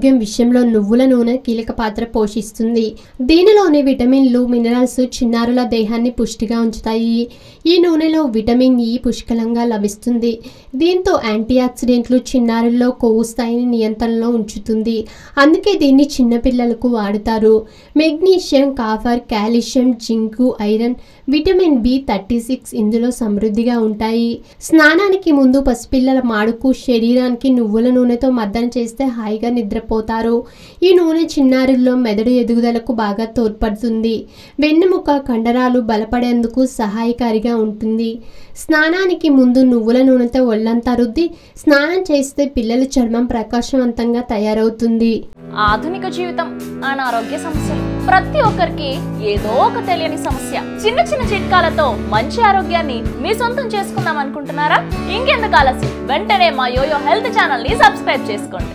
ఆరోగ్యం విషయంలో నువ్వుల నూనె కీలక పాత్ర పోషిస్తుంది. దీనిలోని విటమిన్లు, మినరల్స్ చిన్నారుల దేహాన్ని పుష్టిగా ఉంచుతాయి. ఈ నూనెలో విటమిన్ ఇ పుష్కలంగా లభిస్తుంది. దీంతో యాంటీఆక్సిడెంట్లు చిన్నారుల్లో కొవ్వు స్థాయిని నియంత్రణలో ఉంచుతుంది. అందుకే దీన్ని చిన్నపిల్లలకు వాడుతారు. Magnesium, copper, calcium, zinc, iron, vitamin B36 ఇందులో సమృద్ధిగా ఉంటాయి. స్నానానికి ముందు పసిపిల్లల మాడుకు, శరీరానికి నువ్వుల నూనెతో మర్దన చేస్తే హాయిగా నిద్రపోతారు. ఈ నూనె చిన్నారుల్లో మెదడు ఎదుగుదలకు బాగా తోడ్పడుతుంది. వెన్నెముక, కండరాలు బలపడేందుకు సహాయకారిగా ఉంటుంది. స్నానానికి ముందు నువ్వుల నూనెతో ఒళ్ళంతా రుద్ది స్నానం చేస్తే పిల్లల చర్మం ప్రకాశవంతంగా తయారవుతుంది. ఆధునిక జీవితం, అనారోగ్య సమస్యలు ప్రతి ఒక్కరికి ఏదో ఒక తెలియని సమస్య. చిన్న చిన్న చిట్కాలతో మంచి ఆరోగ్యాన్ని మీ సొంతం చేసుకుందాం అనుకుంటున్నారా? ఇంకెందుకు ఆలస్యం, వెంటనే మా యోయో హెల్త్ ఛానల్ ని సబ్స్క్రైబ్ చేసుకోండి.